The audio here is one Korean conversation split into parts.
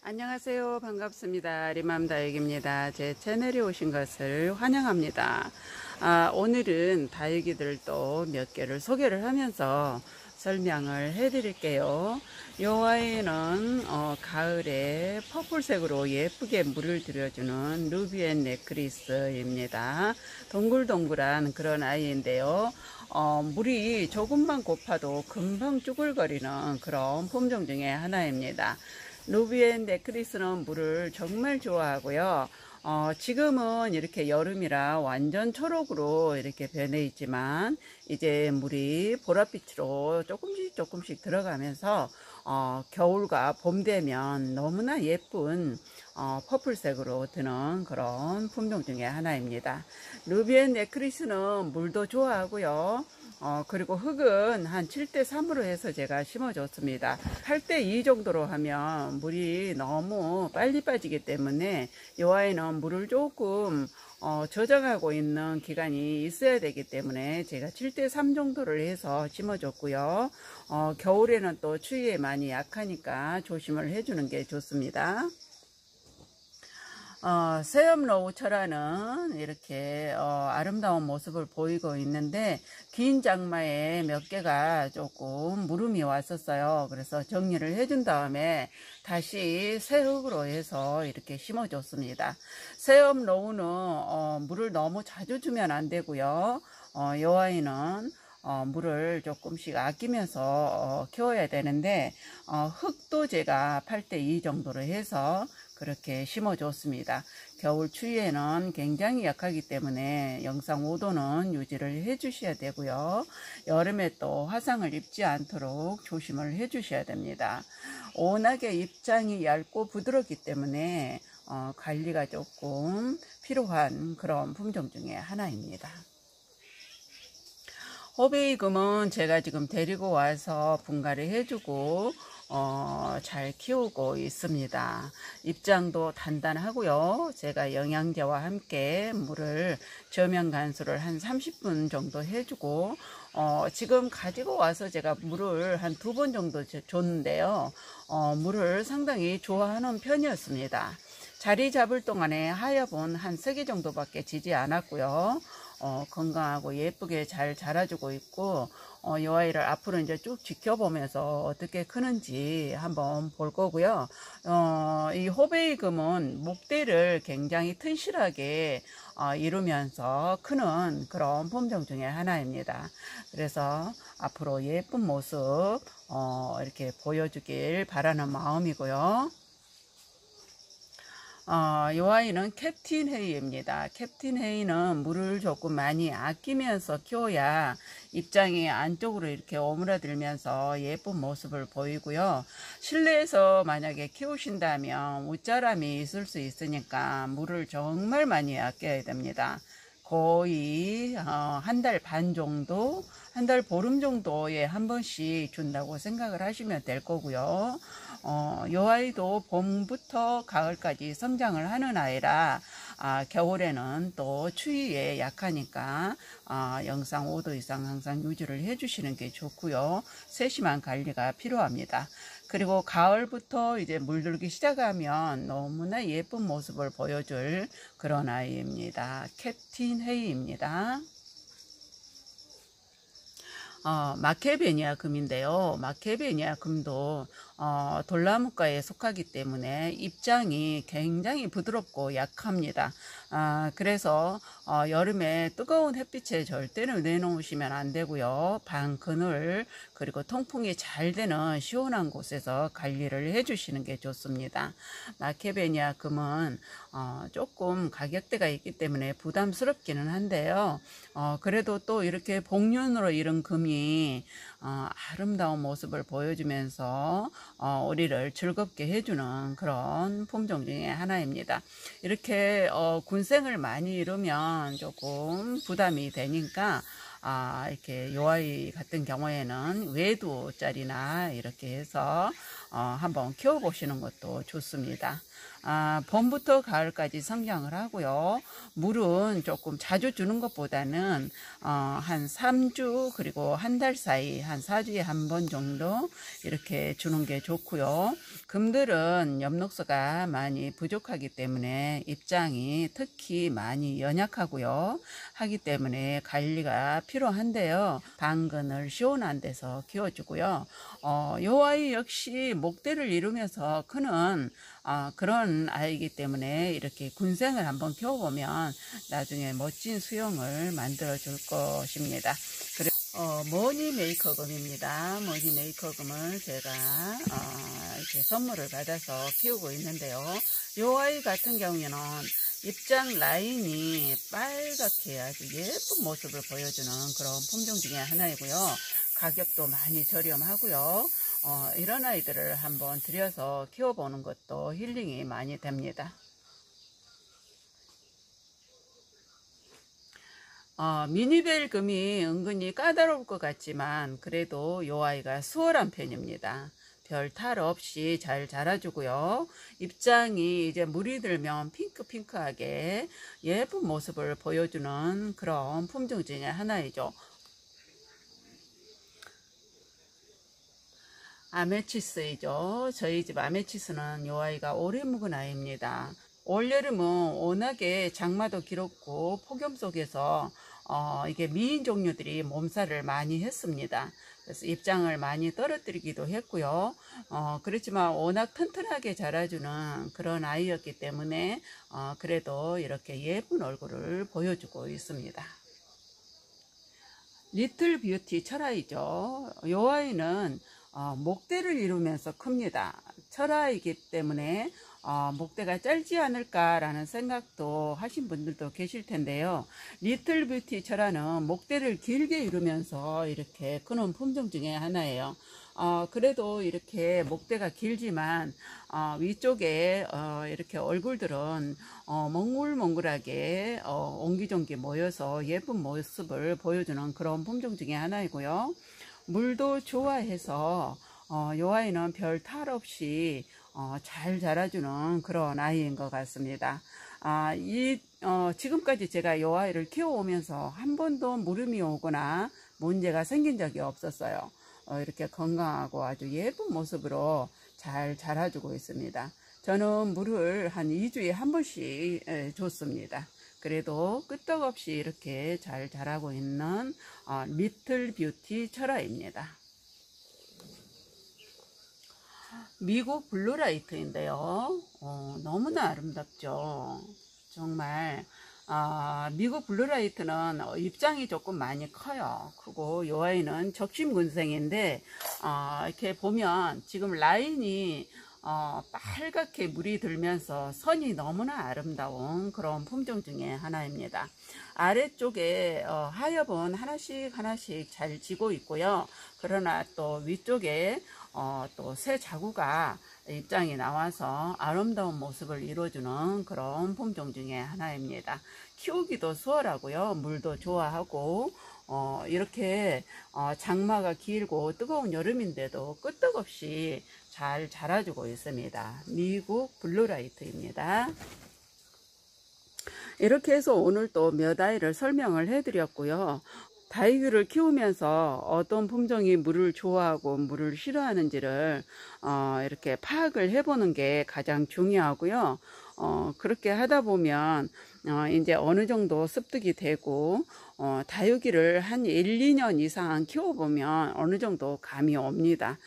안녕하세요. 반갑습니다. 리맘다육입니다. 제 채널에 오신 것을 환영합니다. 오늘은 다육이들 또 몇 개를 소개를 하면서 설명을 해 드릴게요. 요 아이는 가을에 퍼플색으로 예쁘게 물을 들여주는 루비앤 네크리스입니다. 동글동글한 그런 아이인데요. 물이 조금만 고파도 금방 쭈글거리는 그런 품종 중에 하나입니다. 루비앤 네크리스는 물을 정말 좋아하고요. 지금은 이렇게 여름이라 완전 초록으로 이렇게 변해 있지만 이제 물이 보랏빛으로 조금씩 들어가면서 겨울과 봄 되면 너무나 예쁜 퍼플색으로 드는 그런 품종 중에 하나입니다. 루비앤 네크리스는 물도 좋아하고요. 그리고 흙은 한 7대3으로 해서 제가 심어줬습니다. 8대2 정도로 하면 물이 너무 빨리 빠지기 때문에 이 아이는 물을 조금 저장하고 있는 기간이 있어야 되기 때문에 제가 7대3 정도를 해서 심어줬고요. 겨울에는 또 추위에 많이 약하니까 조심을 해주는 게 좋습니다. 새염로우철화는 이렇게 아름다운 모습을 보이고 있는데 긴 장마에 몇 개가 조금 무름이 왔었어요. 그래서 정리를 해준 다음에 다시 새 흙으로 해서 이렇게 심어줬습니다. 새염로우는 물을 너무 자주 주면 안 되고요. 이 아이는 물을 조금씩 아끼면서 키워야 되는데 흙도 제가 8대2 정도로 해서 그렇게 심어줬습니다. 겨울 추위에는 굉장히 약하기 때문에 영상 5도는 유지를 해 주셔야 되고요. 여름에 또 화상을 입지 않도록 조심을 해 주셔야 됩니다. 워낙에 잎장이 얇고 부드럽기 때문에 관리가 조금 필요한 그런 품종 중에 하나입니다. 호베이금은 제가 지금 데리고 와서 분갈이 해주고 잘 키우고 있습니다. 입장도 단단하고요. 제가 영양제와 함께 물을 저면 간수를 한 30분 정도 해주고 지금 가지고 와서 제가 물을 한 2번 정도 줬는데요. 물을 상당히 좋아하는 편이었습니다. 자리 잡을 동안에 하엽은 한 3개 정도밖에 지지 않았고요. 건강하고 예쁘게 잘 자라주고 있고 이 아이를 앞으로 이제 쭉 지켜보면서 어떻게 크는지 한번 볼 거고요. 이 호베이금은 목대를 굉장히 튼실하게 이루면서 크는 그런 품종 중에 하나입니다. 그래서 앞으로 예쁜 모습 이렇게 보여주길 바라는 마음이고요. 이 아이는 캡틴 헤이입니다. 캡틴 헤이는 물을 조금 많이 아끼면서 키워야 입장이 안쪽으로 이렇게 오므라들면서 예쁜 모습을 보이고요. 실내에서 만약에 키우신다면 웃자람이 있을 수 있으니까 물을 정말 많이 아껴야 됩니다. 거의 한 달 반 정도, 한 달 보름 정도에 한 번씩 준다고 생각을 하시면 될 거고요. 이 아이도 봄부터 가을까지 성장을 하는 아이라 겨울에는 또 추위에 약하니까 영상 5도 이상 항상 유지를 해주시는 게 좋고요. 세심한 관리가 필요합니다. 그리고 가을부터 이제 물들기 시작하면 너무나 예쁜 모습을 보여줄 그런 아이입니다. 캡틴 헤이입니다. 마케베니아 금인데요. 마케베니아 금도 돌나무과에 속하기 때문에 입장이 굉장히 부드럽고 약합니다. 그래서 여름에 뜨거운 햇빛에 절대로 내놓으시면 안 되고요. 방 그늘 그리고 통풍이 잘 되는 시원한 곳에서 관리를 해주시는 게 좋습니다. 마케베니아 금은 조금 가격대가 있기 때문에 부담스럽기는 한데요. 그래도 또 이렇게 복륜으로 이른 금이 아름다운 모습을 보여주면서 우리를 즐겁게 해주는 그런 품종 중에 하나입니다. 이렇게 군생을 많이 이루면 조금 부담이 되니까 이렇게 요 아이 같은 경우에는 외두짜리나 이렇게 해서 한번 키워보시는 것도 좋습니다. 봄부터 가을까지 성장을 하고요. 물은 조금 자주 주는 것보다는 한 3주 그리고 한 달 사이 한 4주에 한 번 정도 이렇게 주는 게 좋고요. 금들은 엽록소가 많이 부족하기 때문에 입장이 특히 많이 연약하고요. 하기 때문에 관리가 필요한데요. 당근을 시원한 데서 키워주고요. 요 아이 역시 목대를 이루면서 크는 그런 아이이기 때문에 이렇게 군생을 한번 키워보면 나중에 멋진 수영을 만들어 줄 것입니다. 머니 메이커금입니다. 머니 메이커금을 제가 이렇게 선물을 받아서 키우고 있는데요. 요 아이 같은 경우에는 입장 라인이 빨갛게 아주 예쁜 모습을 보여주는 그런 품종 중에 하나이고요. 가격도 많이 저렴하고요. 이런 아이들을 한번 들여서 키워보는 것도 힐링이 많이 됩니다. 미니벨 금이 은근히 까다로울 것 같지만 그래도 이 아이가 수월한 편입니다. 별 탈 없이 잘 자라주고요. 입장이 이제 물이 들면 핑크핑크하게 예쁜 모습을 보여주는 그런 품종 중에 하나이죠. 아메치스이죠. 저희 집 아메치스는 이 아이가 오래 묵은 아이입니다. 올여름은 워낙에 장마도 길었고 폭염 속에서 이게 미인 종류들이 몸살을 많이 했습니다. 그래서 입장을 많이 떨어뜨리기도 했고요. 그렇지만 워낙 튼튼하게 자라주는 그런 아이였기 때문에 그래도 이렇게 예쁜 얼굴을 보여주고 있습니다. 리틀 뷰티 철아이죠. 이 아이는 목대를 이루면서 큽니다. 철아이기 때문에 목대가 짧지 않을까라는 생각도 하신 분들도 계실 텐데요. 리틀 뷰티 철아는 목대를 길게 이루면서 이렇게 크는 품종 중에 하나예요. 그래도 이렇게 목대가 길지만 위쪽에 이렇게 얼굴들은 몽글몽글하게 옹기종기 모여서 예쁜 모습을 보여주는 그런 품종 중에 하나이고요. 물도 좋아해서 이 아이는 별 탈 없이 잘 자라주는 그런 아이인 것 같습니다. 지금까지 제가 이 아이를 키워오면서 한 번도 물음이 오거나 문제가 생긴 적이 없었어요. 이렇게 건강하고 아주 예쁜 모습으로 잘 자라주고 있습니다. 저는 물을 한 2주에 한 번씩 줬습니다. 그래도 끄떡없이 이렇게 잘 자라고 있는 리틀 뷰티 철아입니다. 미국 블루라이트인데요. 너무나 아름답죠. 정말 미국 블루라이트는 입장이 조금 많이 커요. 크고 이 아이는 적심군생인데 이렇게 보면 지금 라인이 빨갛게 물이 들면서 선이 너무나 아름다운 그런 품종 중에 하나입니다. 아래쪽에 하엽은 하나씩 잘 지고 있고요. 그러나 또 위쪽에 또 새 자구가 입장이 나와서 아름다운 모습을 이루어주는 그런 품종 중에 하나입니다. 키우기도 수월하고요. 물도 좋아하고 이렇게 장마가 길고 뜨거운 여름인데도 끄떡없이 잘 자라주고 있습니다. 미국 블루라이트입니다. 이렇게 해서 오늘 또 몇 아이를 설명을 해드렸고요. 다육이를 키우면서 어떤 품종이 물을 좋아하고 물을 싫어하는지를 이렇게 파악을 해보는 게 가장 중요하고요. 그렇게 하다 보면 이제 어느 정도 습득이 되고 다육이를 한 1, 2년 이상 키워보면 어느 정도 감이 옵니다.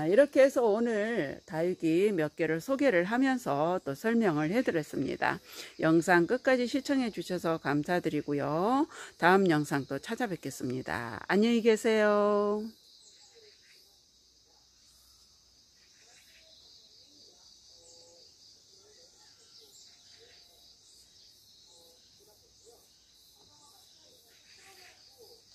이렇게 해서 오늘 다육이 몇 개를 소개를 하면서 또 설명을 해드렸습니다. 영상 끝까지 시청해 주셔서 감사드리고요. 다음 영상 또 찾아뵙겠습니다. 안녕히 계세요.